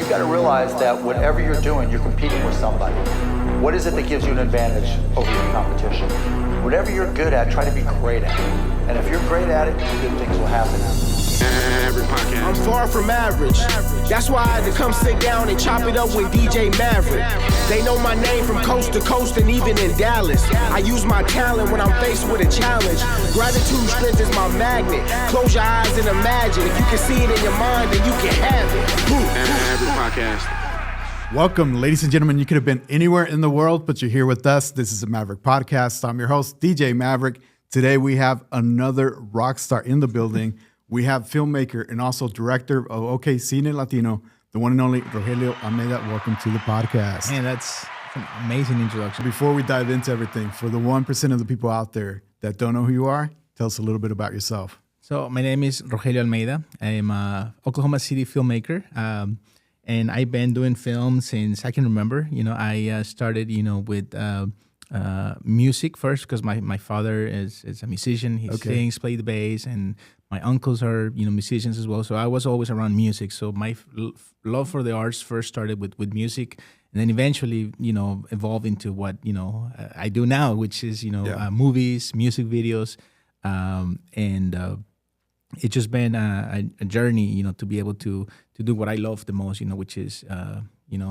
you got to realize that whatever you're doing, you're competing with somebody. What is it that gives you an advantage over your competition? Whatever you're good at, try to be great at it. And if you're great at it, good things will happen. Maverick Podcast. I'm far from average. That's why I had to come sit down and chop it up with DJ Maverick. They know my name from coast to coast and even in Dallas. I use my talent when I'm faced with a challenge. Gratitude strength is my magnet. Close your eyes and imagine. If you can see it in your mind, then you can have it. Maverick Podcast. Welcome, ladies and gentlemen. You could have been anywhere in the world, but you're here with us. This is a Maverick Podcast. I'm your host, DJ Maverick. Today we have another rock star in the building. We have filmmaker and also director of OKC Cine Latino, the one and only Rogelio Almeida. Welcome to the podcast. Man, that's an amazing introduction. Before we dive into everything, for the 1% of the people out there that don't know who you are, tell us a little bit about yourself. So my name is Rogelio Almeida. I'm a Oklahoma City filmmaker, and I've been doing film since I can remember. I started, with music first because my father is a musician. He sings, plays the bass, and my uncles are musicians as well. So I was always around music. So my love for the arts first started with music, and then eventually evolved into what I do now, which is movies, music videos, and it's just been a journey to be able to do what I love the most, which is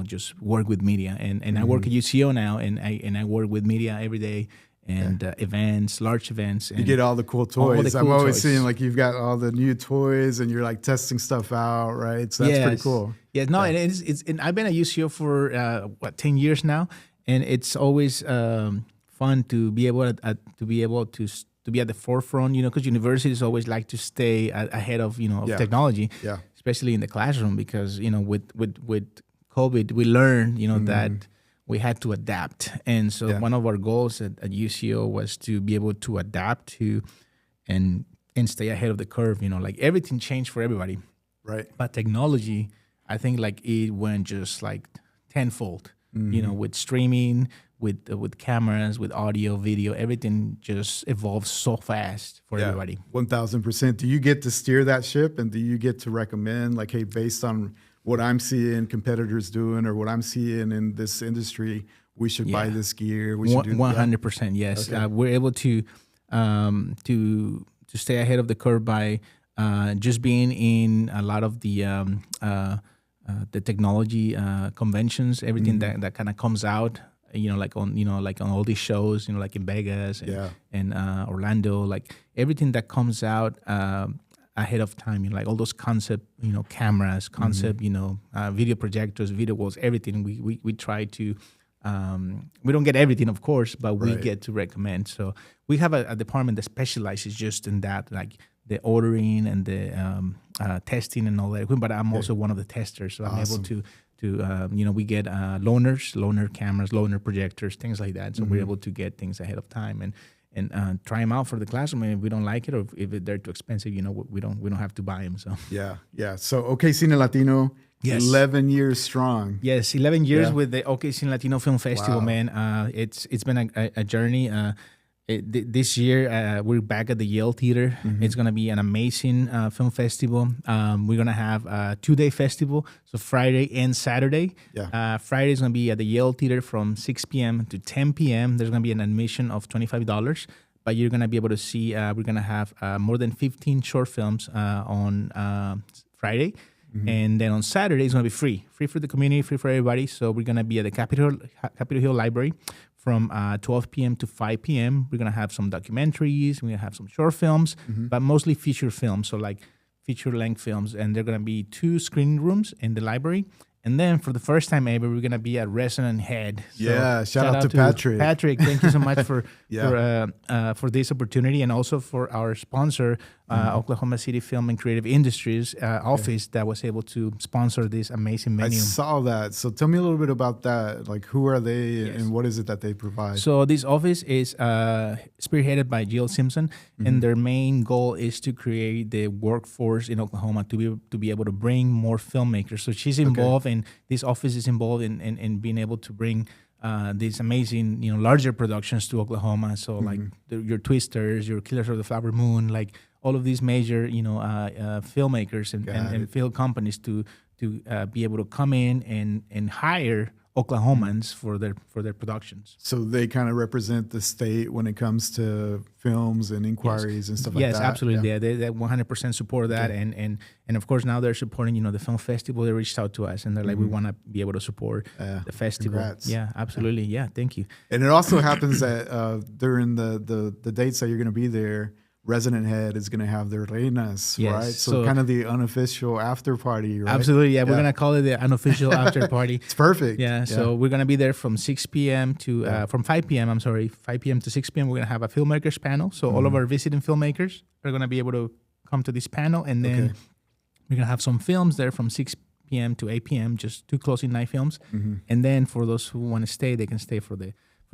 just work with media. And I work at UCO now, and I work with media every day. And events, large events. And you get all the cool toys. I'm always seeing like you've got all the new toys and you're like testing stuff out, right? So that's pretty cool. Yeah, no, and and I've been at UCO for 10 years now, and it's always fun to be able to be at the forefront, because universities always like to stay ahead of of technology, especially in the classroom, because with COVID we learned that we had to adapt. And so one of our goals at UCO was to be able to adapt to and stay ahead of the curve. Like everything changed for everybody. Right. But technology, I think like it went just like tenfold, with streaming, with cameras, with audio, video, everything just evolves so fast for everybody. 1,000%. Do you get to steer that ship, and do you get to recommend like, hey, based on what I'm seeing competitors doing or what I'm seeing in this industry, we should buy this gear. We should do 100%. Yes, okay. We're able to stay ahead of the curve by just being in a lot of the technology conventions. Everything that kind of comes out, like on all these shows, like in Vegas and Orlando, like everything that comes out. Ahead of time, like all those concept, cameras, video projectors, video walls, everything. We try to, we don't get everything, of course, but we get to recommend. So we have a department that specializes just in that, like the ordering and the testing and all that. But I'm also one of the testers, so I'm able to we get loaner cameras, loaner projectors, things like that. So we're able to get things ahead of time and try them out for the classroom. And if we don't like it, or if they're too expensive, we don't have to buy them. So So OK Cine Latino, 11 years strong. Yes, 11 years with the OK Cine Latino Film Festival. Wow. Man. It's been a journey. This year we're back at the Yale Theater. It's gonna be an amazing film festival. We're gonna have a 2-day festival, so Friday and Saturday. Friday is gonna be at the Yale Theater from 6 p.m. to 10 p.m. There's gonna be an admission of $25, but you're gonna be able to see. We're gonna have more than 15 short films on Friday, and then on Saturday it's gonna be free for the community, free for everybody. So we're gonna be at the Capitol Hill Library from 12 p.m. to 5 p.m. We're going to have some documentaries. We're going to have some short films, but mostly feature films, so like feature-length films. And there are going to be 2 screening rooms in the library. And then for the first time ever, we're going to be at Resonant Head. So shout out to Patrick. Patrick, thank you so much for this opportunity, and also for our sponsor, Oklahoma City Film and Creative Industries office that was able to sponsor this amazing menu. I saw that. So tell me a little bit about that. Like, who are they and what is it that they provide? So this office is spearheaded by Jill Simpson, and their main goal is to create the workforce in Oklahoma to be able to bring more filmmakers. So she's involved, and this office is involved in being able to bring these amazing, larger productions to Oklahoma. So like your Twisters, your Killers of the Flower Moon, like all of these major, filmmakers and film companies to be able to come in and hire Oklahomans for their productions. So they kind of represent the state when it comes to films and inquiries and stuff like that. Yes, absolutely. Yeah. They 100% support that, and of course now they're supporting the film festival. They reached out to us and they're like, we want to be able to support the festival. Congrats. Yeah, absolutely. Yeah, thank you. And it also happens that during the dates that you're going to be there, Resident Head is going to have their reinas, Yes, right? So so- kind of the unofficial after party, right? Absolutely. Yeah, we're gonna call it the unofficial after party. It's perfect. Yeah, so we're gonna be there from 6 p.m. to from 5 p.m. I'm sorry, 5 p.m. to 6 p.m. We're gonna have a filmmakers panel. So all of our visiting filmmakers are gonna be able to come to this panel, and then we're gonna have some films there from 6 p.m. to 8 p.m. Just 2 closing night films, and then for those who want to stay, they can stay for the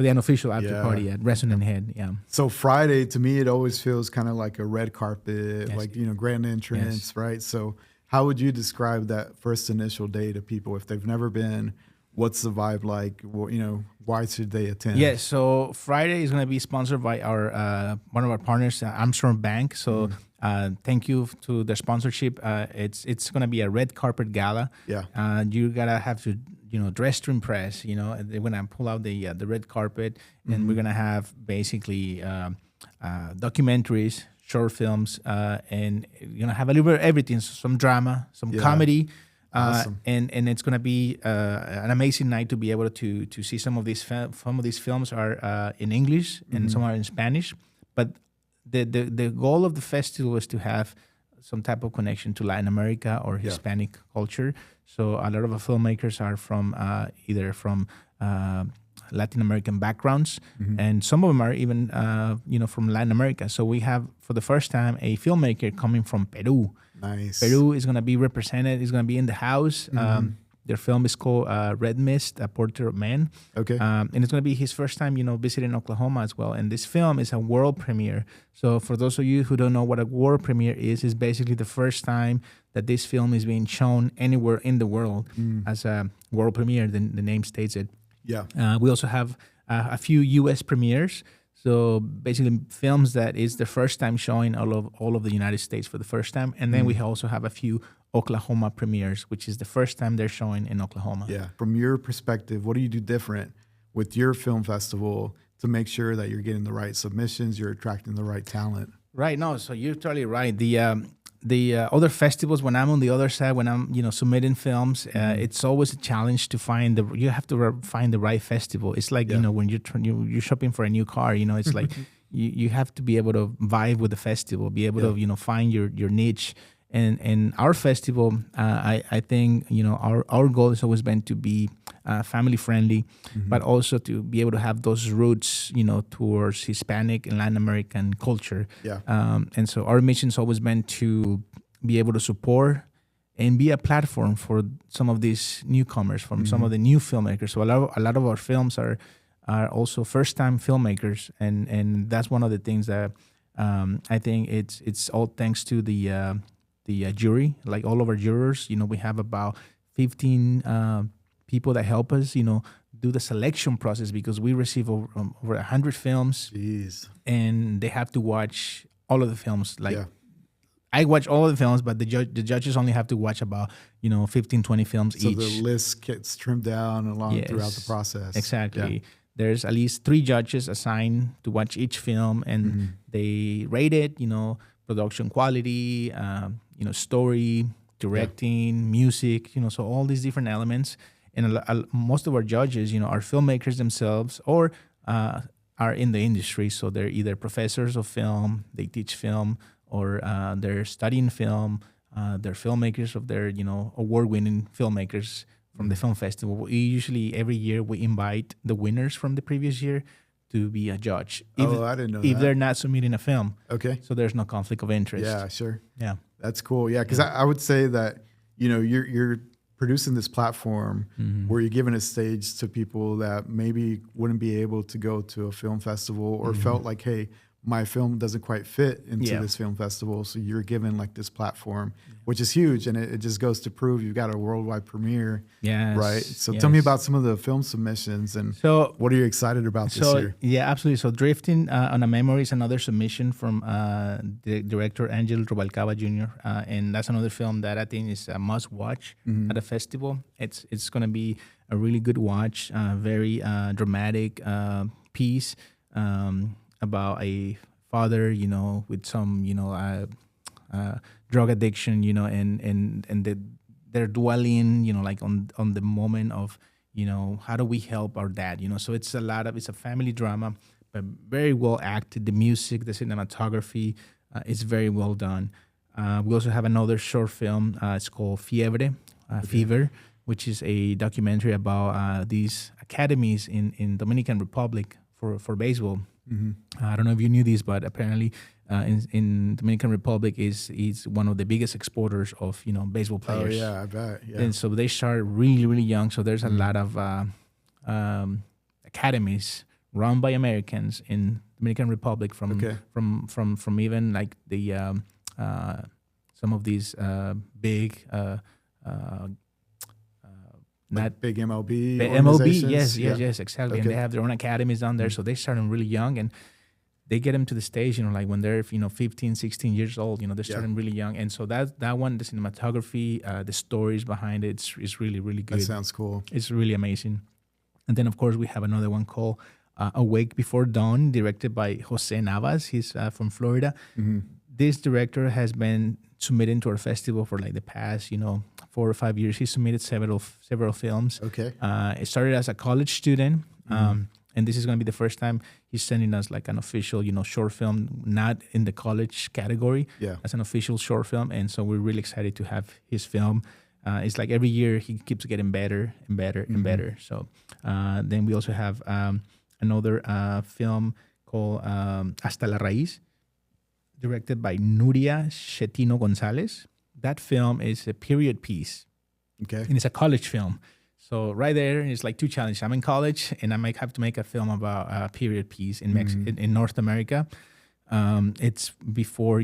unofficial after party at Resonant Head. Yeah. So Friday, to me, it always feels kind of like a red carpet, Yes. like, grand entrance, right? So how would you describe that first initial day to people if they've never been? What's the vibe like? Well, why should they attend? Yes, so Friday is going to be sponsored by our one of our partners, Armstrong Bank. So thank you to their sponsorship. It's going to be a red carpet gala. Yeah. You gotta have to dress to impress. They're gonna pull out the red carpet, and we're gonna have basically documentaries, short films, and you're gonna have a little bit of everything. So some drama, some comedy. Awesome. And it's going to be an amazing night to be able to see some of these films are in English and some are in Spanish. But the goal of the festival is to have some type of connection to Latin America or Hispanic culture. So a lot of our filmmakers are from either from Latin American backgrounds, and some of them are even from Latin America. So we have for the first time a filmmaker coming from Peru. Nice. Peru is going to be represented. It's going to be in the house. Their film is called Red Mist, A Portrait of Man. Okay. And it's going to be his first time, visiting Oklahoma as well. And this film is a world premiere. So for those of you who don't know what a world premiere is basically the first time that this film is being shown anywhere in the world as a world premiere. The name states it. Yeah. We also have a few U.S. premieres. So basically, films that is the first time showing all of the United States for the first time, and then we also have a few Oklahoma premieres, which is the first time they're showing in Oklahoma. Yeah. From your perspective, what do you do different with your film festival to make sure that you're getting the right submissions, you're attracting the right talent? Right. No. So you're totally right. The other festivals, when I'm on the other side, when I'm submitting films, it's always a challenge to find you have to find the right festival. It's like when you're shopping for a new car, it's like you have to be able to vibe with the festival, be able to find your niche. And our festival, I think our goal has always been to be family friendly, but also to be able to have those roots towards Hispanic and Latin American culture. Yeah. And so our mission's always been to be able to support and be a platform for some of these newcomers, from some of the new filmmakers. So a lot of our films are also first time filmmakers, and that's one of the things that I think it's all thanks to the jury. Like all of our jurors, we have about 15 people that help us, do the selection process, because we receive over 100 films. Jeez. And they have to watch all of the films. I watch all of the films, but the judges only have to watch about 15, 20 films each. So the list gets trimmed down along throughout the process. Exactly. Yeah. There's at least 3 judges assigned to watch each film, and they rate it, production quality, story, directing, music, so all these different elements. And most of our judges, are filmmakers themselves or are in the industry. So they're either professors of film, they teach film, or they're studying film. They're filmmakers of their, award-winning filmmakers from the film festival. We usually, every year, we invite the winners from the previous year to be a judge. I didn't know if that. they're not submitting a film. Okay. So there's no conflict of interest. Yeah, sure. Yeah. That's cool. Yeah, because I would say that, you're producing this platform where you're giving a stage to people that maybe wouldn't be able to go to a film festival or felt like, hey, my film doesn't quite fit into this film festival. So you're given like this platform, which is huge. And it just goes to prove you've got a worldwide premiere. Yes. Right. So tell me about some of the film submissions and what are you excited about this year? Yeah, absolutely. So Drifting on a Memory is another submission from the director Angel Rubalcaba Jr. And that's another film that I think is a must watch at a festival. It's going to be a really good watch, very dramatic piece. About a father, with some, drug addiction, and they're dwelling, like on the moment of, how do we help our dad, So it's a family drama, but very well acted. The music, the cinematography, is very well done. We also have another short film. It's called Fiebre, Fever, which is a documentary about these academies in Dominican Republic for baseball. I don't know if you knew this, but apparently in Dominican Republic is one of the biggest exporters of baseball players. Oh yeah, I bet. Yeah. And so they start really, really young. So there's a lot of academies run by Americans in Dominican Republic from even like the some of these big. Not big MLB. The MLB, yes, exactly. Okay. And they have their own academies down there, so they start them really young, and they get them to the stage, like when they're 15, 16 years old. They're starting really young, and so that one, the cinematography, the stories behind it is really, really good. That sounds cool. It's really amazing. And then of course we have another one called Awake Before Dawn, directed by Jose Navas. He's from Florida. This director has been submitting to our festival for like the past 4 or 5 years. He submitted several films. Okay. It started as a college student, and this is going to be the first time he's sending us like an official, short film, not in the college category, as an official short film. And so we're really excited to have his film. It's like every year he keeps getting better and better and better. So then we also have another film called Hasta la Raíz, directed by Nuria Chetino Gonzalez. That film is a period piece. Okay. And it's a college film. So right there, it's like two challenges. I'm in college, and I might have to make a film about a period piece in in North America. It's before,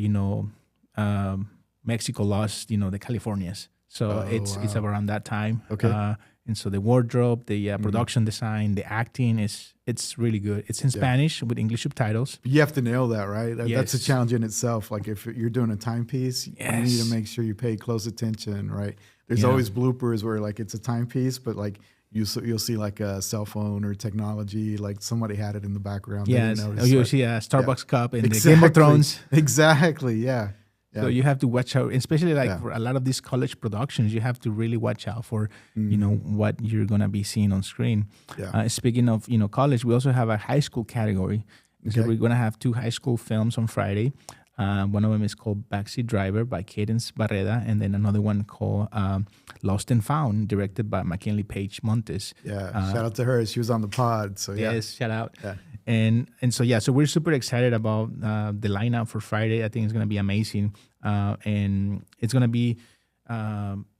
Mexico lost, the Californias. So it's around that time. Okay. And so the wardrobe, the production design, the acting it's really good. It's in Spanish with English subtitles. You have to nail that, right? Yes. That's a challenge in itself. Like if you're doing a timepiece, you need to make sure you pay close attention, right? There's always bloopers where like it's a timepiece, but like you'll see like a cell phone or technology, like somebody had it in the background. Yes. You'll see a Starbucks cup in the Game of Thrones. Exactly. Yeah. So you have to watch out, especially like for a lot of these college productions, you have to really watch out for, what you're going to be seeing on screen. Yeah. Speaking of, college, we also have a high school category. So we're going to have 2 high school films on Friday. One of them is called Backseat Driver by Cadence Barreda, and then another one called Lost and Found, directed by McKinley Page Montes. Yeah, shout out to her. She was on the pod. So yes, shout out. Yeah. And so we're super excited about the lineup for Friday. I think it's going to be amazing, and it's going to be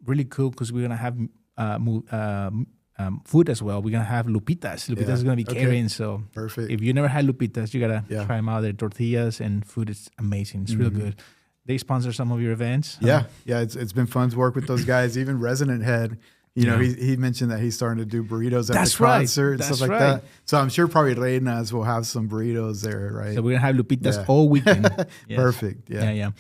really cool because we're going to have food as well. We're going to have Lupitas. Lupitas is going to be carrying. So perfect. If you never had Lupitas, you got to try them out. Their tortillas and food is amazing. It's real good. They sponsor some of your events. Yeah. It's been fun to work with those guys. Even Resident Head, he mentioned that he's starting to do burritos at the concert and stuff like that. So I'm sure probably Reinas will have some burritos there, right? So we're going to have Lupitas all weekend. Yes. Perfect. Yeah.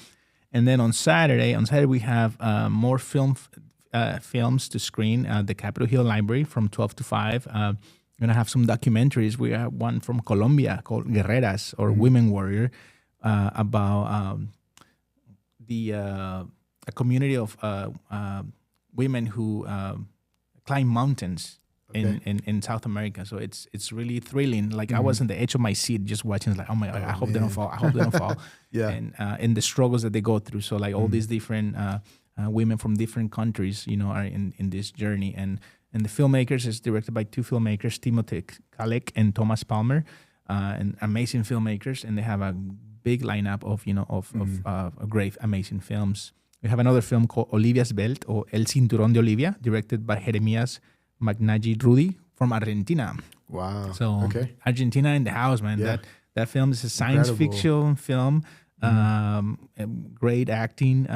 And then on Saturday we have more films to screen at the Capitol Hill Library from 12 to 5. We're going to have some documentaries. We have one from Colombia called Guerreras, or Women Warrior, about a community of women who climb mountains in South America. So it's really thrilling. Like I was on the edge of my seat just watching, like, oh my God, I hope they don't fall. I hope they don't fall. And the struggles that they go through. So like all these different women from different countries, are in this journey. And the Filmmakers is directed by 2 filmmakers, Timothy Kalek and Thomas Palmer, and amazing filmmakers. And they have a big lineup of great, amazing films. We have another film called Olivia's Belt, or El Cinturón de Olivia, directed by Jeremías Magnaggi Rudy from Argentina. Wow. So Argentina in the house, man. Yeah. That film is a science Incredible. fiction film, great acting,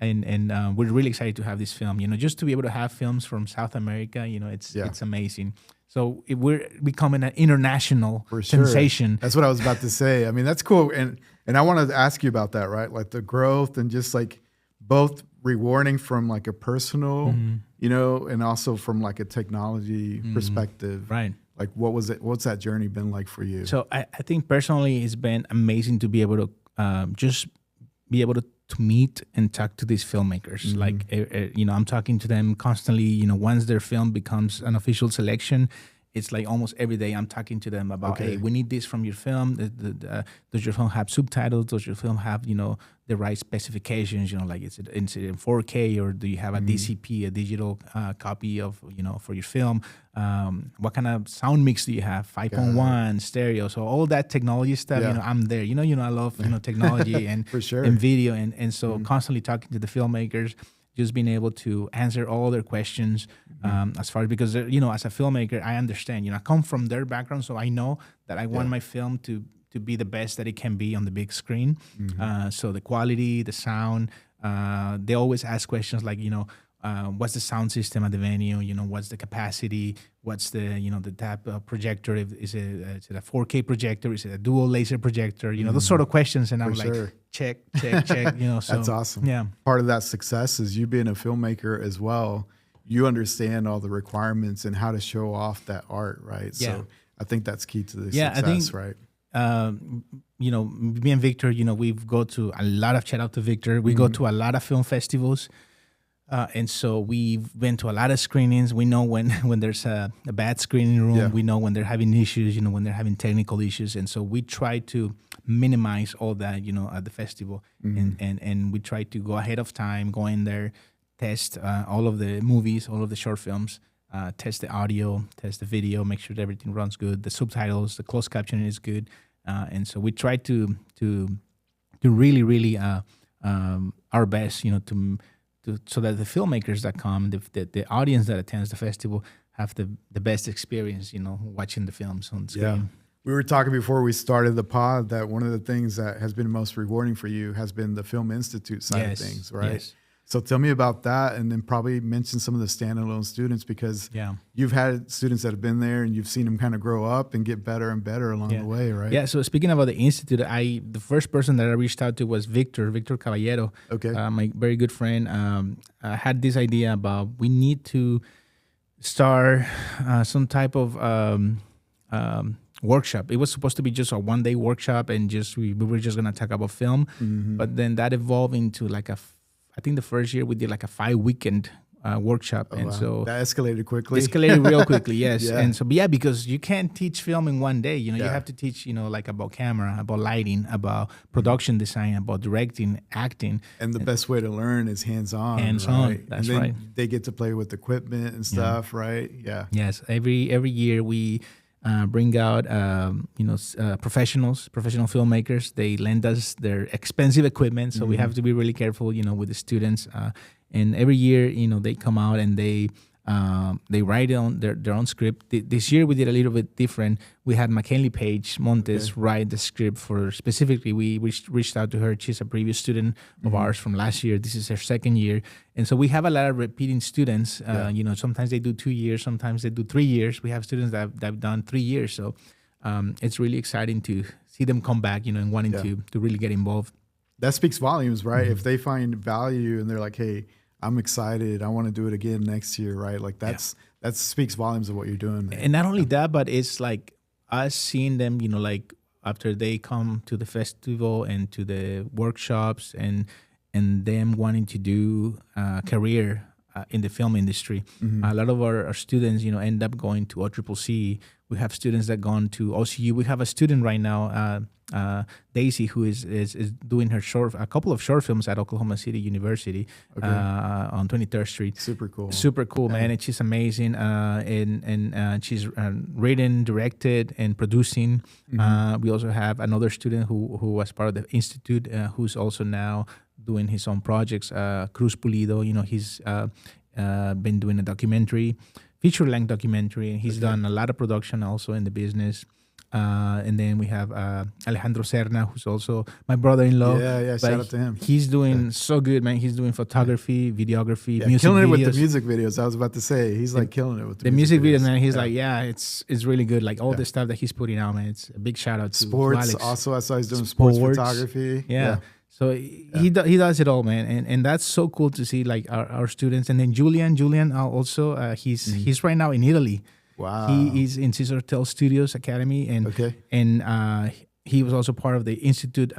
and we're really excited to have this film. Just to be able to have films from South America, it's amazing. So we're becoming an international For sure. sensation. That's what I was about to say. I mean, that's cool. And I wanted to ask you about that, right? Like the growth and just like both rewarding from like a personal, and also from like a technology perspective. Right. Like what's that journey been like for you? So I think personally it's been amazing to be able to just be able to meet and talk to these filmmakers. Like, I'm talking to them constantly. Once their film becomes an official selection, it's like almost every day I'm talking to them about, hey, we need this from your film. Does your film have subtitles? Does your film have, the right specifications? Like is it in 4K, or do you have a DCP, a digital copy of, for your film? What kind of sound mix do you have? 5.1, stereo. So all that technology stuff, I'm there. I love, technology and, For sure. and video. And so constantly talking to the filmmakers, just being able to answer all their questions as far as, because, as a filmmaker, I understand, I come from their background, so I know that I want my film to be the best that it can be on the big screen. So the quality, the sound, they always ask questions like, what's the sound system at the venue? What's the capacity? What's the, the type of projector? Is it a 4K projector? Is it a dual laser projector? Those sort of questions. And I'm For like, sure. check. So That's awesome. Yeah. Part of that success is you being a filmmaker as well. You understand all the requirements and how to show off that art, right? Yeah. So I think that's key to the Yeah, I success, think, right? Me and Victor, we go to a lot of, shout out to Victor, we go to a lot of film festivals. And so we've been to a lot of screenings. We know when there's a bad screening room. Yeah. We know when they're having issues, when they're having technical issues. And so we try to minimize all that, at the festival. And we try to go ahead of time, go in there, test all of the movies, all of the short films, test the audio, test the video, make sure that everything runs good, the subtitles, the closed captioning is good. And so we try to really our best, so that the filmmakers that come, the audience that attends the festival have the best experience, watching the films on screen. Yeah. We were talking before we started the pod that one of the things that has been most rewarding for you has been the Film Institute side of things, right? Yes. So tell me about that, and then probably mention some of the standalone students, because you've had students that have been there and you've seen them kind of grow up and get better and better along the way, right? Yeah. So speaking about the Institute, the first person that I reached out to was Victor Caballero. Okay. My very good friend. I had this idea about we need to start some type of workshop. It was supposed to be just a one-day workshop, and we were just gonna talk about film, but then that evolved into like I think the first year we did like a 5-weekend workshop. So that escalated quickly. Escalated real quickly, yes. Yeah. And so, because you can't teach film in one day. You Yeah. have to teach, like about camera, about lighting, about production design, about directing, acting. And the best way to learn is hands-on. Hands-on, right? that's and then right. They get to play with equipment and stuff, right? Yeah. Yes, every year we bring out professional filmmakers. They lend us their expensive equipment, so we have to be really careful, with the students. And every year, they come out and they write on their own script. This year we did a little bit different. We had McKinley Page Montes write the script for specifically. We reached out to her. She's a previous student of ours from last year. This is her second year, and so we have a lot of repeating students. Sometimes they do 2 years, sometimes they do 3 years. We have students that have done 3 years. So it's really exciting to see them come back, and wanting to really get involved. That speaks volumes, right? If they find value and they're like, hey, I'm excited, I want to do it again next year, right? Like that speaks volumes of what you're doing, man. And not only that, but it's like us seeing them, like after they come to the festival and to the workshops, and them wanting to do a career in the film industry. A lot of our students, end up going to OCCC. We have students that gone to OCU. We have a student right now, Daisy, who is doing a couple of short films at Oklahoma City University on 23rd Street. Super cool, man. And she's amazing. And she's written, directed, and producing. We also have another student who was part of the Institute, who's also now doing his own projects. Cruz Pulido, he's been doing a documentary, feature-length documentary. He's done a lot of production also in the business. And then we have Alejandro Serna, who's also my brother-in-law. Yeah, But shout out to him. He's doing so good, man. He's doing photography, videography, Yeah, music killing videos. it with the music videos. I was about to say he's like killing it with The music videos, videos. man. He's like, it's really good. Like all the stuff that he's putting out, man. It's a big shout out to Sports Alex. also. I saw he's doing sports photography. Yeah. So he does it all, man, and that's so cool to see like our students. And then Julian also he's right now in Italy. Wow. He is in Cesar Tel Studios Academy, and he was also part of the institute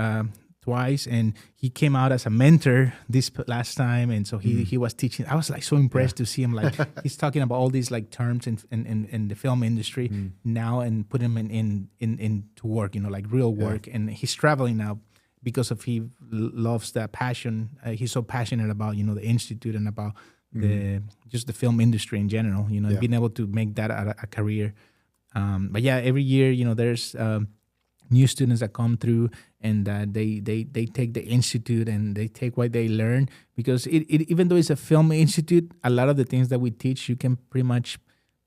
twice, and he came out as a mentor this last time, and so he was teaching. I was like so impressed to see him, like he's talking about all these like terms in the film industry now, and put him in to work, like real work, and he's traveling now because of he loves that passion. He's so passionate about the institute and about just the film industry in general, and being able to make that a career. But yeah, every year, there's new students that come through, and that they take the institute and they take what they learn, because it even though it's a film institute, a lot of the things that we teach, you can pretty much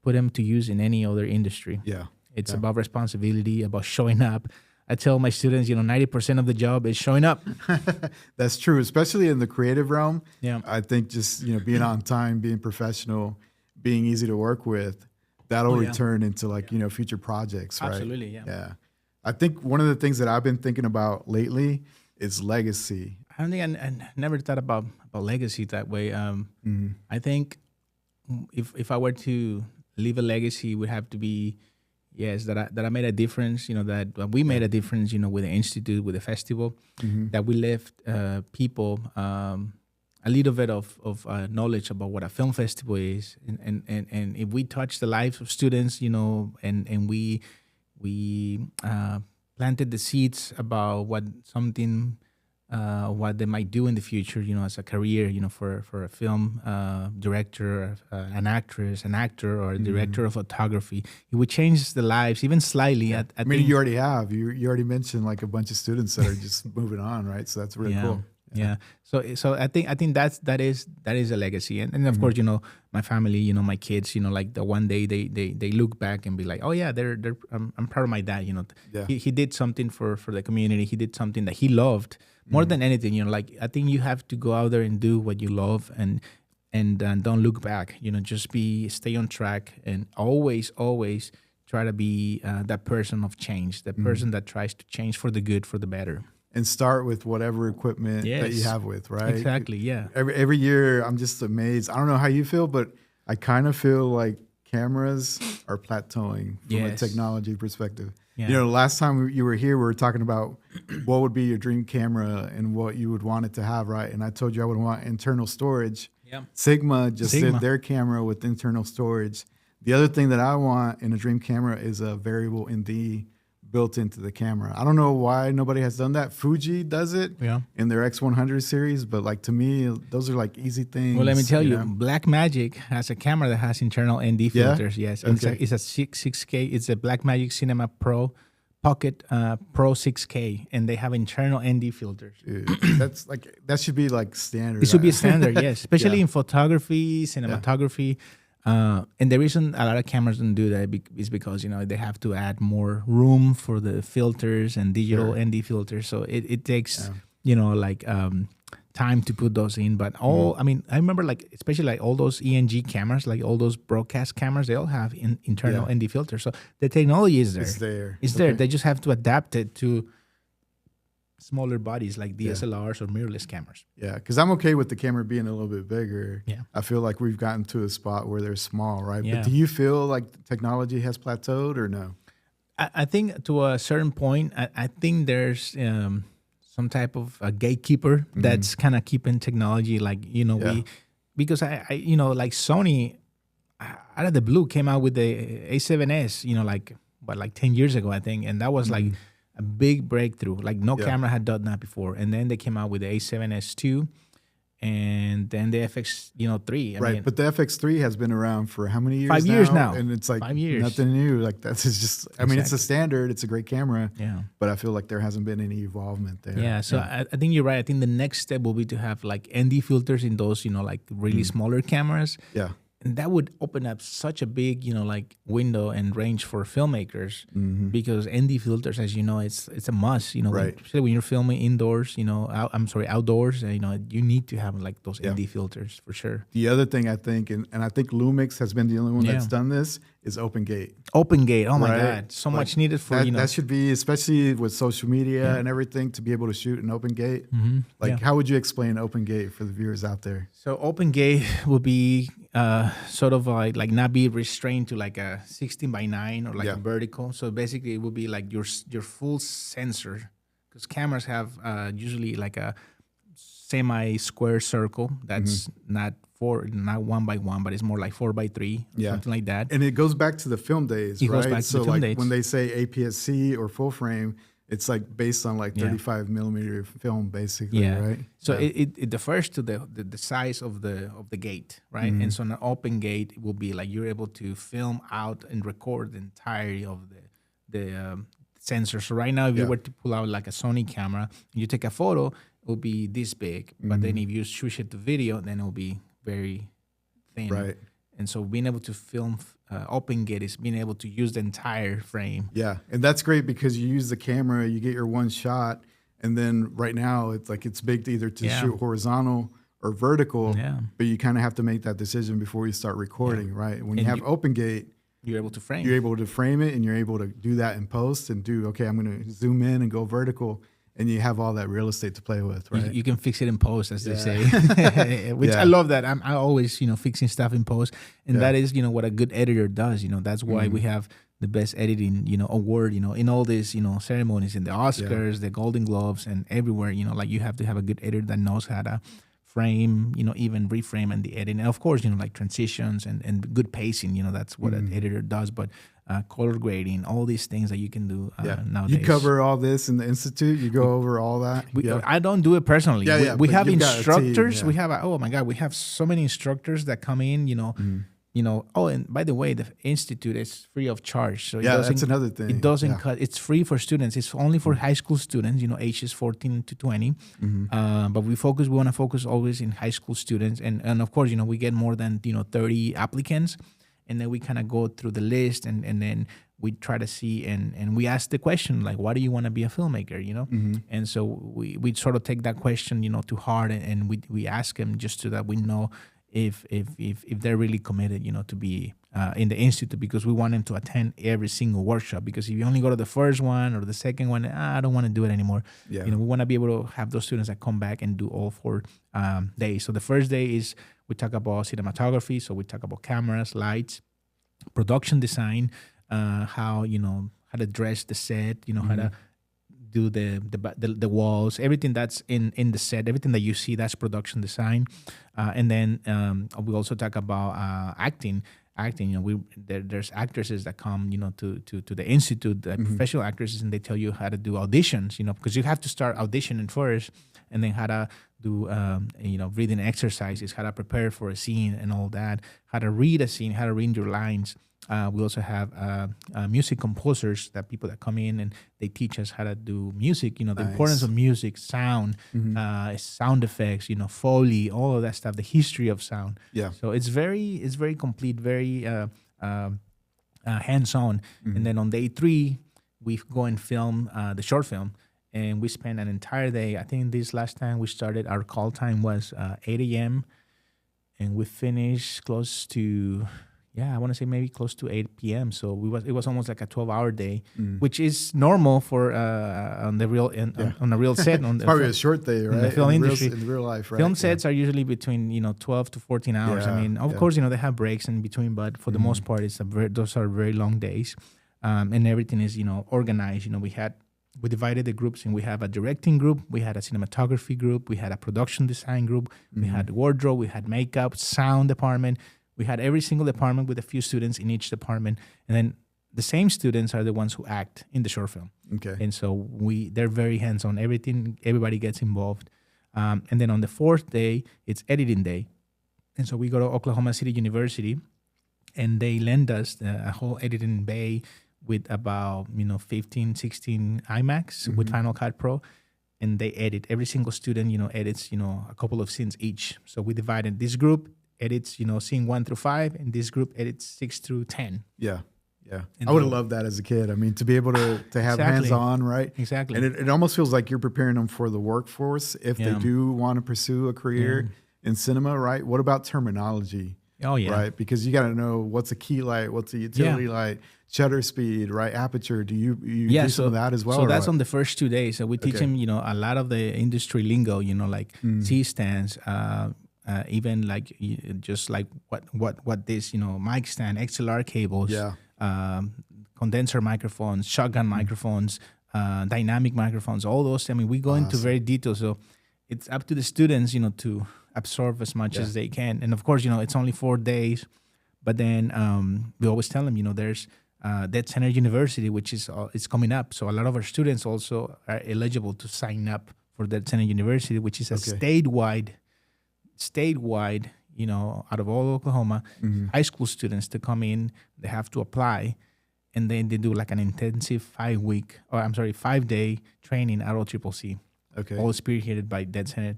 put them to use in any other industry. Yeah. It's about responsibility, about showing up. I tell my students, 90% of the job is showing up. That's true, especially in the creative realm. Yeah. I think just, being on time, being professional, being easy to work with, that'll return into like, future projects, right? Absolutely, yeah. Yeah. I think one of the things that I've been thinking about lately is legacy. I don't think I never thought about legacy that way. I think if I were to leave a legacy, it would have to be, that I made a difference, that we made a difference, with the institute, with the festival, that we left people a little bit of knowledge about what a film festival is. And if we touch the lives of students, and we planted the seeds about what they might do in the future, as a career, for a film director, an actress, an actor, or a director of photography. It would change the lives even slightly. I mean, you already have. You already mentioned like a bunch of students that are just moving on, right? So that's really cool. Yeah. So I think that is a legacy, and of course, my family, my kids, like the one day they look back and be like, oh yeah, I'm proud of my dad. He did something for the community. He did something that he loved more than anything. Like I think you have to go out there and do what you love, and don't look back. Just stay on track, and always try to be that person of change, that person that tries to change for the good, for the better. And start with whatever equipment that you have with, right? Exactly, yeah. Every year, I'm just amazed. I don't know how you feel, but I kind of feel like cameras are plateauing from a technology perspective. Yeah. Last time you were here, we were talking about what would be your dream camera and what you would want it to have, right? And I told you I would want internal storage. Yeah. Sigma did their camera with internal storage. The other thing that I want in a dream camera is a variable ND built into the camera. I don't know why nobody has done that. Fuji does it in their X100 series, but like to me, those are like easy things. Well, let me tell you, Blackmagic has a camera that has internal ND filters. Yes, okay. It's a 6K. It's a Blackmagic Cinema Pro Pocket Pro 6K, and they have internal ND filters. Dude, that should be like standard. It should be a standard, yes, especially in photography, cinematography. And the reason a lot of cameras don't do that is because, they have to add more room for the filters and digital ND filters. So it takes, time to put those in. But I remember especially all those ENG cameras, like all those broadcast cameras, they all have internal ND filters. So the technology is there. It's there. They just have to adapt it to smaller bodies like DSLRs or mirrorless cameras. Yeah, because I'm okay with the camera being a little bit bigger. Yeah. I feel like we've gotten to a spot where they're small, right? Yeah. But do you feel like the technology has plateaued or no? I think to a certain point, I think there's some type of a gatekeeper that's kind of keeping technology because I like Sony out of the blue came out with the A7S, like 10 years ago, I think. And that was like a big breakthrough. Like no camera had done that before. And then they came out with the A7S II and then the FX3. Right, but the FX3 has been around for how many years 5 years now. And it's like 5 years. Nothing new. Like that's just, I mean, it's a standard. It's a great camera. Yeah. But I feel like there hasn't been any evolvement there. Yeah, so I think you're right. I think the next step will be to have like ND filters in those, like really smaller cameras. Yeah. that would open up such a big, like window and range for filmmakers, because ND filters, as you know, it's a must. Right. Especially when you're filming indoors. Outdoors. You need to have like those ND filters for sure. The other thing I think, and I think Lumix has been the only one that's done this, is Open Gate. Open Gate. Oh my Right. God, so much needed for that should be, especially with social media and everything, to be able to shoot an Open Gate. How would you explain Open Gate for the viewers out there? So Open Gate will be sort of like not be restrained to like a 16:9 or like a vertical. So basically, it will be like your full sensor, because cameras have usually like a semi-square circle that's not 1x1, but it's more like 4x3, something like that. And it goes back to the film days, It right? goes back to the film days. When they say APS-C or full frame, it's like based on like 35 millimeter film, basically, right? So it differs to the size of the gate, right? And so an open gate will be like you're able to film out and record the entirety of the sensor. So right now, if you were to pull out like a Sony camera and you take a photo, it will be this big. But then if you switch it to video, then it will be very thin. Right. And so being able to film open gate is being able to use the entire frame. Yeah, and that's great because you use the camera, you get your one shot, and then right now it's big to either to shoot horizontal or vertical, but you kind of have to make that decision before you start recording, right? When you have open gate, you're able to frame. You're able to frame it, and you're able to do that in post and do, okay, I'm going to zoom in and go vertical, and you have all that real estate to play with, right? You can fix it in post, as they say, which I love that. I always, fixing stuff in post, and that is, what a good editor does. That's why we have the best editing, award, in all these, ceremonies, in the Oscars, the Golden Globes, and everywhere. Like you have to have a good editor that knows how to frame, even reframe and the editing. And of course, like transitions and good pacing. That's what an editor does. But color grading, all these things that you can do nowadays. You cover all this in the Institute? You go over all that? I don't do it personally. We have instructors. Team, We have, oh my God, we have so many instructors that come in, oh, and by the way, the Institute is free of charge. So that's another thing. It doesn't cut. It's free for students. It's only for high school students, ages 14 to 20. But we want to focus always in high school students. And of course, we get more than, 30 applicants. And then we kind of go through the list and then we try to see and we ask the question, like, why do you want to be a filmmaker, And so we sort of take that question, to heart and we ask them just so that we know if they're really committed, to be in the Institute, because we want them to attend every single workshop. Because if you only go to the first one or the second one, I don't want to do it anymore. Yeah. We want to be able to have those students that come back and do all 4 days. So the first day is we talk about cinematography. So we talk about cameras, lights, production design, how to dress the set, how to do the walls, everything that's in the set, everything that you see, that's production design. And then we also talk about acting. There's actresses that come, to the Institute, professional actresses, and they tell you how to do auditions, because you have to start auditioning first, and then how to do, reading exercises, how to prepare for a scene and all that, how to read a scene, how to read your lines. We also have music composers, that people that come in and they teach us how to do music, the importance of music, sound, sound effects, Foley, all of that stuff, the history of sound. Yeah. So it's very complete, very hands-on. And then on day 3, we go and film the short film. And we spend an entire day. I think this last time we started, our call time was 8 a.m. And we finished close to... I want to say maybe close to 8 p.m. So it was almost like a 12-hour day, which is normal for on the real on a real set. It's probably a short day, right? In the film industry, in real life, right? Film sets are usually between 12 to 14 hours. Yeah, I mean, of course, they have breaks in between, but for the most part, those are very long days, and everything is organized. We divided the groups, and we have a directing group, we had a cinematography group, we had a production design group, we had wardrobe, we had makeup, sound department. We had every single department with a few students in each department. And then the same students are the ones who act in the short film. Okay. And so they're very hands-on. Everybody gets involved. And then on the 4th day, it's editing day. And so we go to Oklahoma City University, and they lend us a whole editing bay with about, 15, 16 iMacs with Final Cut Pro. And they edit. Every single student, edits, a couple of scenes each. So we divided this group. edits, scene 1 through 5, and this group edits 6 through 10. Yeah. Yeah. And I would have loved that as a kid. I mean, to be able to have Exactly. hands-on, right? Exactly. And it almost feels like you're preparing them for the workforce if they Yeah. do want to pursue a career in cinema, right? What about terminology? Oh, yeah. Right? Because you got to know what's a key light, what's a utility light, shutter speed, right? Aperture. Do you do some of that as well? So or that's what? on the first 2 days. So we teach them, a lot of the industry lingo, like C-stands, even like just like what this, mic stand, XLR cables, condenser microphones, shotgun microphones, dynamic microphones, all those. I mean, we go into very detail. So it's up to the students, to absorb as much as they can. And of course, it's only 4 days. But then we always tell them, there's Dead Center University, which is it's coming up. So a lot of our students also are eligible to sign up for Dead Center University, which is a statewide, out of all Oklahoma, high school students to come in. They have to apply, and then they do like an intensive 5-day training at OCCC. Okay. All spearheaded by Dead Center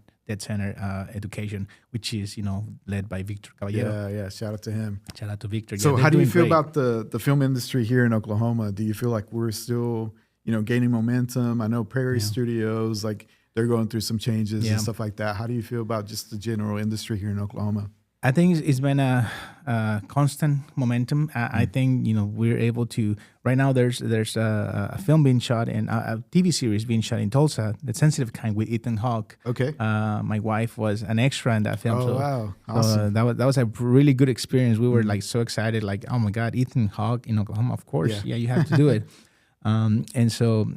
Education, which is led by Victor Caballero. Yeah. Shout out to him. Shout out to Victor. So they're how do you doing feel great. about the film industry here in Oklahoma? Do you feel like we're still, gaining momentum? I know Prairie Studios, like they're going through some changes and stuff like that. How do you feel about just the general industry here in Oklahoma? I think it's been a constant momentum. I think we're able to. Right now, there's a film being shot and a TV series being shot in Tulsa, The Sensitive Kind, with Ethan Hawke. Okay. My wife was an extra in that film. Oh, so, wow. Awesome. So that was a really good experience. We were like so excited, like, oh my God, Ethan Hawke in Oklahoma, of course. Yeah, you have to do it. And so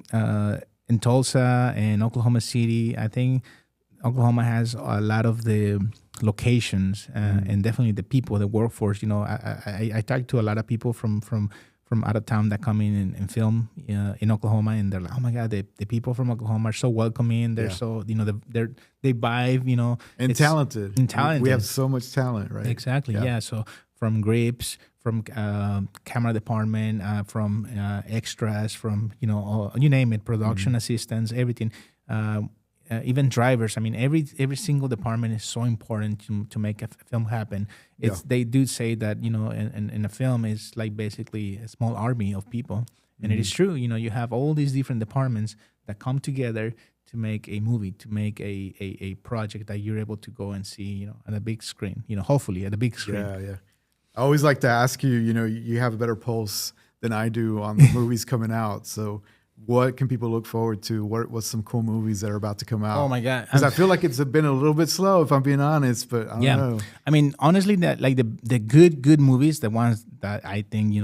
in Tulsa and Oklahoma City, I think Oklahoma has a lot of the locations and definitely the people, the workforce. I talk to a lot of people from out of town that come in and film in Oklahoma, and they're like, oh my God, the people from Oklahoma are so welcoming. They're so they vibe, and talented. And talented. We have so much talent, right? Exactly. Yeah. So from grips, from camera department, from extras, from you name it, production assistants, everything. Even drivers. I mean, every single department is so important to make a film happen. They do say that in a film is like basically a small army of people, and it is true. You have all these different departments that come together to make a movie, to make a project that you're able to go and see, at a big screen. Hopefully at a big screen. Yeah. I always like to ask you. You have a better pulse than I do on the movies coming out. So what can people look forward to? What's some cool movies that are about to come out? Oh my God! Because I feel like it's been a little bit slow, if I'm being honest. But I don't know. I mean, honestly, that like the good movies, the ones that I think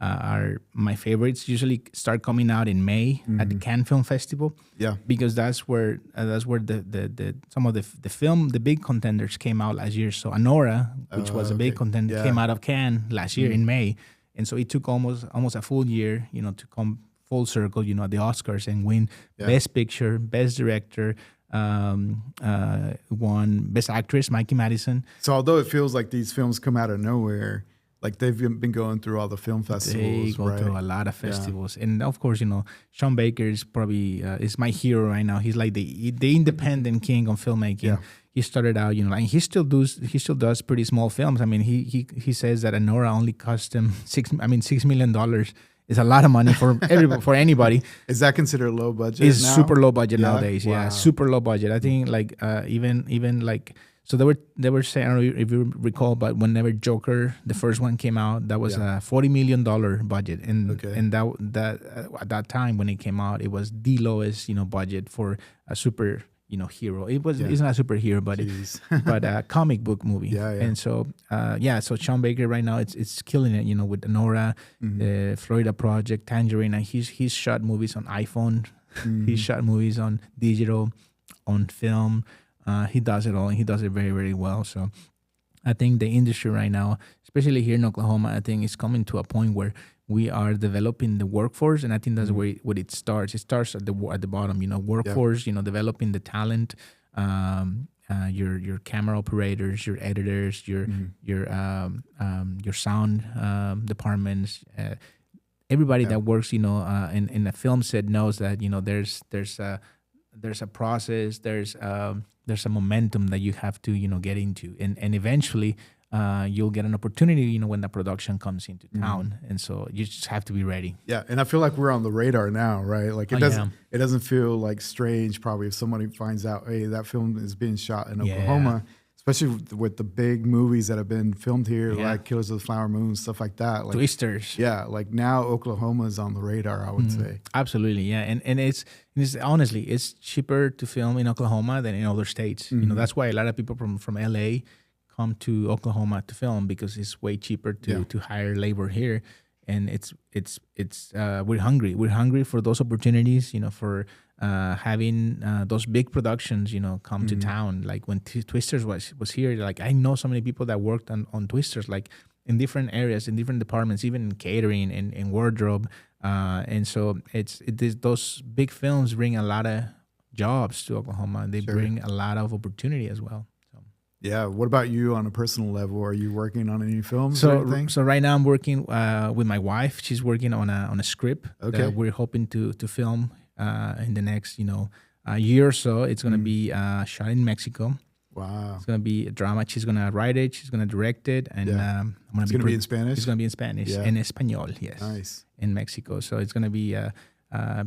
are my favorites, usually start coming out in May at the Cannes Film Festival. Yeah, because that's where the some of the big contenders came out last year. So Anora, which was a big contender, came out of Cannes last year in May, and so it took almost a full year, to come full circle, at the Oscars and win Best Picture, Best Director, won Best Actress, Mikey Madison. So although it feels like these films come out of nowhere, like they've been going through all the film festivals, They go through a lot of festivals, and of course, Sean Baker is probably is my hero right now. He's like the independent king of filmmaking. Yeah. He started out, and he still does pretty small films. I mean, he says that Anora only cost him $6 million. It's a lot of money for for anybody. Is that considered low budget? It's now? super low budget nowadays. Wow. Yeah, super low budget. I think like even like so they were saying, I don't know if you recall, but whenever Joker, the first one came out, that was a $40 million budget, and that at that time when it came out, it was the lowest budget for a super hero. It's not a superhero, but a comic book movie. Yeah. And so so Sean Baker right now it's killing it, with Anora, the Florida Project, Tangerine, and he's shot movies on iPhone, he's shot movies on digital, on film. He does it all, and he does it very, very well. So I think the industry right now, especially here in Oklahoma, I think it's coming to a point where we are developing the workforce, and I think that's where it starts. It starts at the bottom, workforce, developing the talent, your camera operators, your editors, your sound departments, everybody that works, in a film set knows that there's there's a process, there's a momentum that you have to get into, and eventually you'll get an opportunity when the production comes into town, and so you just have to be ready. Yeah, and I feel like we're on the radar now, right? Like it doesn't feel like strange probably if somebody finds out, hey, that film is being shot in Oklahoma, especially with the big movies that have been filmed here, like Killers of the Flower Moon, stuff like that. Like, Twisters. Yeah, like now Oklahoma is on the radar, I would say. Absolutely, yeah, and it's honestly it's cheaper to film in Oklahoma than in other states. That's why a lot of people from LA come to Oklahoma to film, because it's way cheaper to hire labor here, and it's we're hungry for those opportunities, for having those big productions, come to town. Like when Twisters was here, like I know so many people that worked on Twisters, like in different areas, in different departments, even in catering and in wardrobe, and so those big films bring a lot of jobs to Oklahoma, and they bring a lot of opportunity as well. Yeah. What about you on a personal level? Are you working on any films or anything? So right now I'm working with my wife. She's working on a script that we're hoping to film in the next year or so. It's going to be shot in Mexico. Wow. It's going to be a drama. She's going to write it. She's going to direct it. And it's going to be in Spanish? It's going to be in Spanish. En Español, yes. Nice. In Mexico. So it's going to be a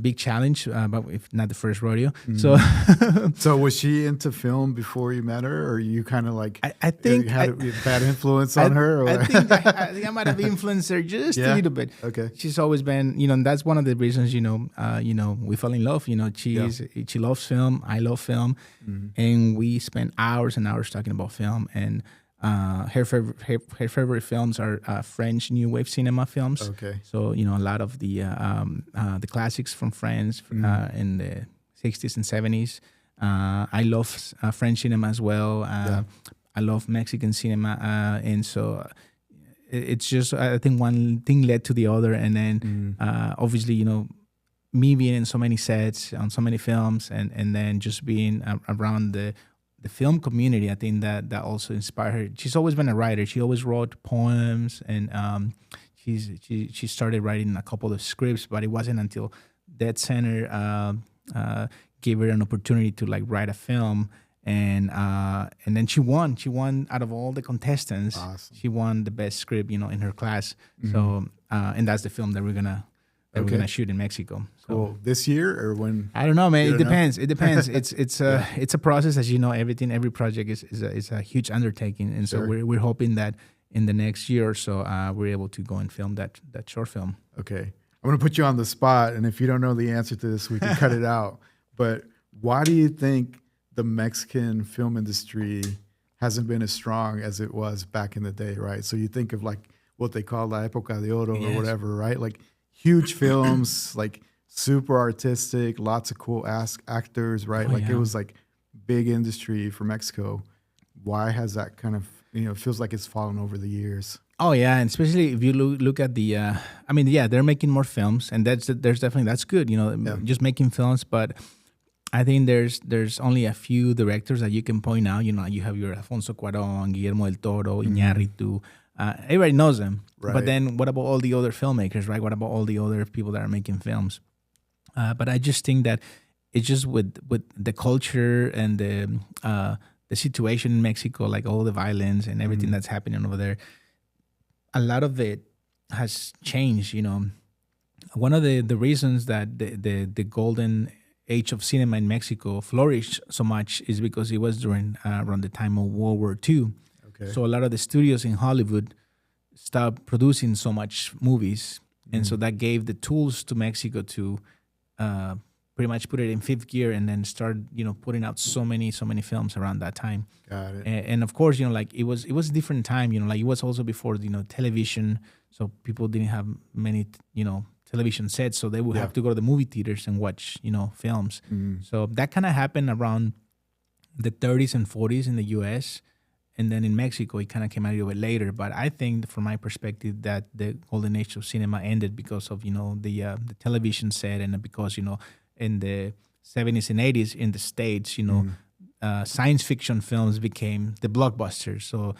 big challenge, but if not the first rodeo. So So was she into film before you met her, or you kind of like I think had a bad influence on her? Or? I think I might have influenced her just a little bit. Okay. She's always been, and that's one of the reasons, we fell in love. She loves film, I love film, and we spent hours and hours talking about film. And her favorite films are French New Wave cinema films. Okay. So a lot of the classics from France in the 60s and 70s. I love French cinema as well. I love Mexican cinema, and so it's just, I think one thing led to the other, and then obviously me being in so many sets on so many films, and then just being around the film community, I think that also inspired her. She's always been a writer. She always wrote poems, and she started writing a couple of scripts, but it wasn't until Dead Center gave her an opportunity to write a film, and then she won. She won out of all the contestants. Awesome. She won the best script, in her class. So and that's the film that we're gonna shoot in Mexico. So, cool. This year or when? I don't know, man. It depends. It depends. It's a process, as you know. Every project is a huge undertaking, and so we're hoping that in the next year or so we're able to go and film that short film. Okay, I'm gonna put you on the spot, and if you don't know the answer to this, we can cut it out. But why do you think the Mexican film industry hasn't been as strong as it was back in the day, right? So you think of what they call La Época de Oro or whatever, right? Like huge films, like super artistic, lots of cool actors, right? It was like big industry for Mexico. Why has that kind of, it feels like it's fallen over the years? Oh yeah, and especially if you look at the, they're making more films, and that's good, just making films. But I think there's only a few directors that you can point out. You have your Alfonso Cuarón, Guillermo del Toro, Iñárritu. Everybody knows them. Right. But then what about all the other filmmakers, right? What about all the other people that are making films? But I just think that it's just with the culture and the situation in Mexico, like all the violence and everything that's happening over there, a lot of it has changed. One of the reasons that the golden age of cinema in Mexico flourished so much is because it was during around the time of World War II. Okay. So a lot of the studios in Hollywood stopped producing so much movies, and so that gave the tools to Mexico to pretty much put it in fifth gear, and then start putting out so many films around that time. Got it. And of course, it was a different time. It was also before television, so people didn't have many television sets, so they would have to go to the movie theaters and watch films. So that kind of happened around the 30s and 40s in the U.S., and then in Mexico it kind of came out a little bit later. But I think, from my perspective, that the golden age of cinema ended because of the television set, and because in the 70s and 80s in the States, science fiction films became the blockbusters. So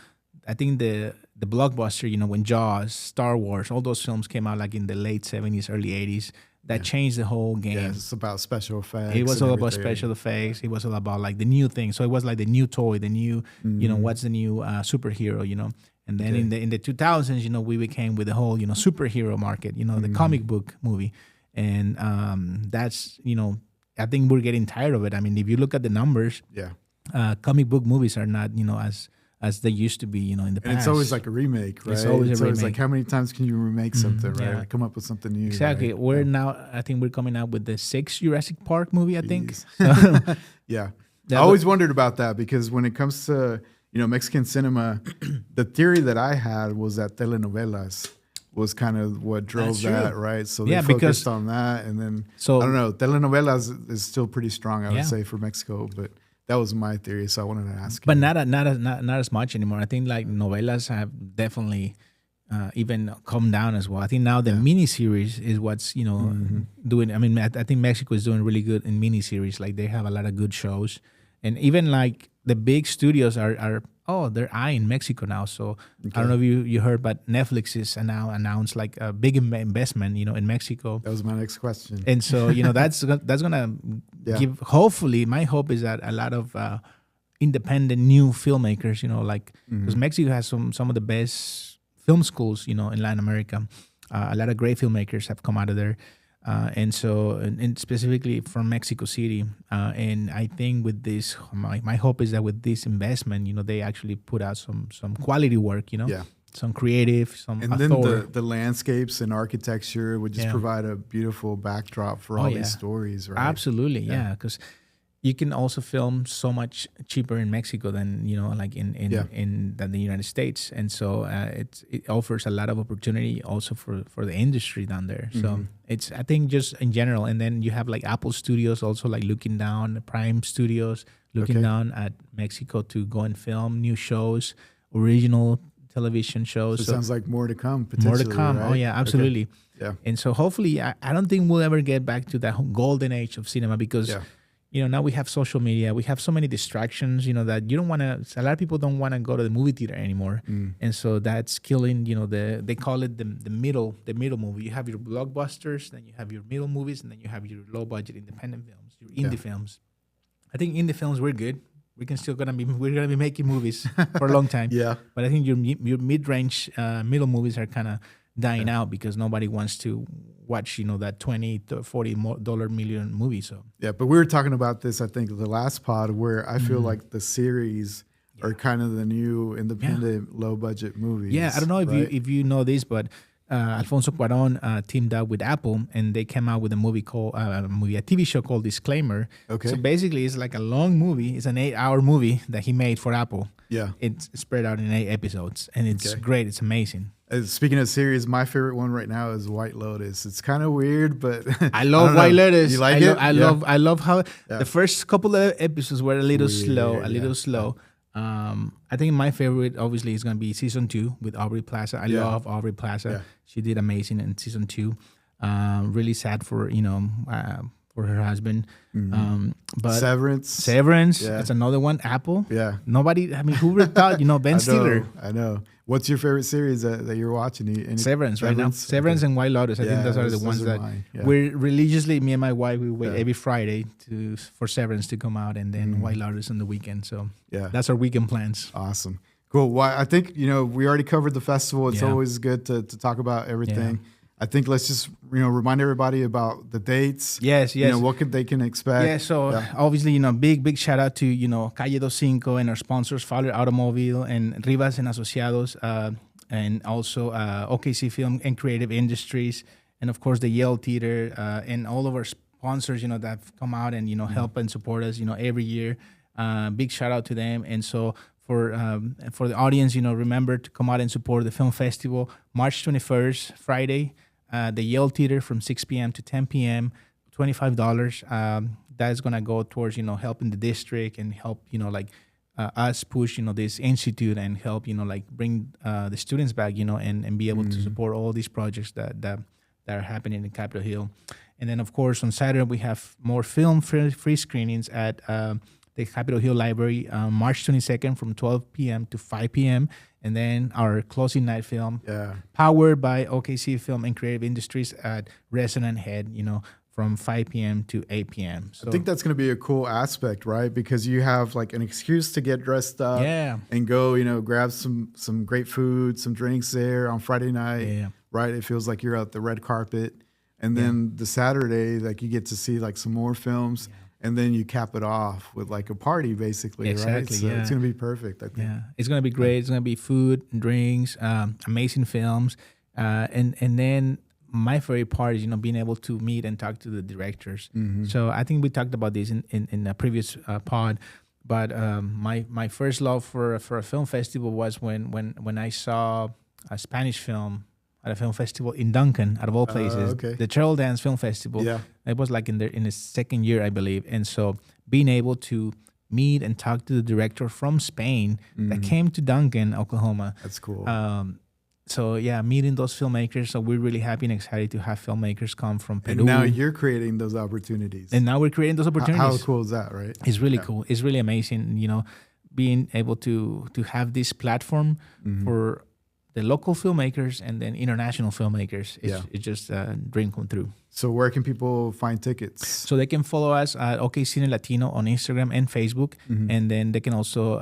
I think the blockbuster, when Jaws, Star Wars, all those films came out like in the late 70s, early 80s, that changed the whole game. Yeah, it's about special effects. It was and all about everything. special effects. It was all about like the new thing. So it was like the new toy, the new, what's the new superhero, And then in the 2000s, we became with the whole, superhero market, the comic book movie. And that's, I think we're getting tired of it. I mean, if you look at the numbers, comic book movies are not, as they used to be, in the past. And it's always like a remake, right? It's always a remake. like, how many times can you remake something, right? yeah. Come up with something new. Exactly. Right? I think we're coming out with the 6th Jurassic Park movie, I think. Yeah. That I always wondered about that because when it comes to, Mexican cinema, the theory that I had was that telenovelas was kind of what drove that, right? So they focused on that. And then, I don't know, telenovelas is still pretty strong, I would say, for Mexico. But that was my theory, so I wanted to ask But you. not as much anymore. I think like novelas have definitely even come down as well. I think now the miniseries is what's doing. I mean, I think Mexico is doing really good in miniseries. Like they have a lot of good shows, and even like the big studios they're eyeing Mexico now. So I don't know if you heard, but Netflix is now announced like a big investment, in Mexico. That was my next question. And so that's gonna give. Hopefully, my hope is that a lot of independent new filmmakers, because Mexico has some of the best film schools, in Latin America. A lot of great filmmakers have come out of there. And so, and specifically from Mexico City, and I think with this, my hope is that with this investment, they actually put out some quality work, some creative, some and author. then the landscapes and architecture would just provide a beautiful backdrop for all these stories, right? Absolutely, because you can also film so much cheaper in Mexico than like in than the United States, and so it offers a lot of opportunity also for the industry down there. So it's, I think, just in general, and then you have like Apple Studios also like looking down, Prime Studios looking down at Mexico to go and film new shows, original television shows. So it sounds like more to come. Potentially, More to come. Right? Oh yeah, absolutely. Okay. Yeah. And so hopefully, I don't think we'll ever get back to that golden age of cinema because. Now we have social media. We have so many distractions, that you don't want to, a lot of people don't want to go to the movie theater anymore. And so that's killing, they call it the middle movie. You have your blockbusters, then you have your middle movies, and then you have your low budget independent films, your indie films. I think indie films, we're good. We're gonna be making movies for a long time. But I think your mid-range middle movies are kind of dying out because nobody wants to watch, that $20 to $40 million movie. So but we were talking about this, I think, the last pod where I feel like the series are kind of the new independent low budget movies. I don't know if you know this, but Alfonso Cuarón teamed up with Apple and they came out with a movie called a TV show called Disclaimer. Okay. So basically, it's like a long movie. It's an 8-hour movie that he made for Apple. It's spread out in 8 episodes, and it's great. It's amazing. Speaking of series, my favorite one right now is White Lotus. It's kind of weird, but I love White Lotus. You like it? I love how the first couple of episodes were a little slow. I think my favorite, obviously, is going to be season 2 with Aubrey Plaza. I love Aubrey Plaza. She did amazing in season 2. Really sad for for her husband. But Severance. That's another one. Apple. Nobody. I mean, who would have thought? Ben Stiller. I know. What's your favorite series that you're watching? Severance right now. Severance and White Lotus. I think those are the ones that we're religiously, me and my wife, we wait every Friday for Severance to come out, and then White Lotus on the weekend. So that's our weekend plans. Awesome. Cool. Well, I think, we already covered the festival. It's always good to talk about everything. I think let's just, remind everybody about the dates. Yes. What they can expect. Yeah, so obviously, big shout out to, Calle 25 and our sponsors, Fowler Automobile and Rivas and Asociados, and also OKC Film and Creative Industries, and of course the Yale Theater, and all of our sponsors, that have come out and, help and support us, every year. Big shout out to them. And so for the audience, remember to come out and support the film festival, March 21st, Friday. The Yale Theater from 6 p.m. to 10 p.m., $25. That's going to go towards, helping the district and help, us push, this institute and help, bring the students back, and be able to support all these projects that are happening in Capitol Hill. And then, of course, on Saturday, we have more film free screenings at the Capitol Hill Library, March 22nd from 12 p.m. to 5 p.m. And then our closing night film, Yeah. powered by OKC Film and Creative Industries at Resonant Head, from 5 p.m. to 8 p.m. So I think that's going to be a cool aspect, right? Because you have like an excuse to get dressed up and go, grab some great food, some drinks there on Friday night, right? It feels like you're at the red carpet. And then the Saturday, like you get to see like some more films. And then you cap it off with like a party, basically, right? So it's going to be perfect, I think. Yeah, it's going to be great. It's going to be food and drinks, amazing films. And then my favorite part is, being able to meet and talk to the directors. So I think we talked about this in a previous pod. But my first love for a film festival was when I saw a Spanish film at a film festival in Duncan, out of all places, the Trail Dance Film Festival. Yeah. It was like in the second year, I believe. And so being able to meet and talk to the director from Spain that came to Duncan, Oklahoma. That's cool. So yeah, meeting those filmmakers. So we're really happy and excited to have filmmakers come from Peru. And now you're creating those opportunities. How cool is that, right? It's really cool. It's really amazing, being able to have this platform for the local filmmakers and then international filmmakers. It's just a dream come true. So where can people find tickets? So they can follow us at Cine Latino on Instagram and Facebook. And then they can also,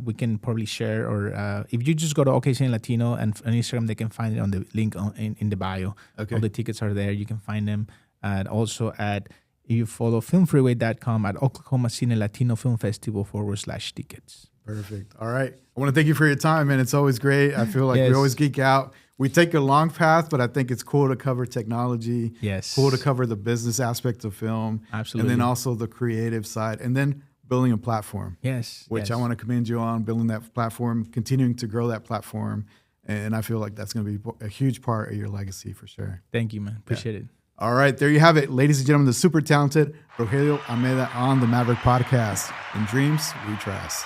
we can probably share, or if you just go to Cine Latino and on Instagram, they can find it on the link in the bio. All the tickets are there. You can find them. And also if you follow filmfreeway.com at Oklahoma Cine Latino Film Festival /tickets. Perfect. All right. I want to thank you for your time, man. It's always great. I feel like we always geek out. We take a long path, but I think it's cool to cover technology. Yes. Cool to cover the business aspect of film. Absolutely. And then also the creative side. And then building a platform. Yes. Which I want to commend you on, building that platform, continuing to grow that platform. And I feel like that's going to be a huge part of your legacy for sure. Thank you, man. Appreciate it. All right. There you have it. Ladies and gentlemen, the super talented Rogelio Almeida on the Maverick Podcast. In dreams, we trust.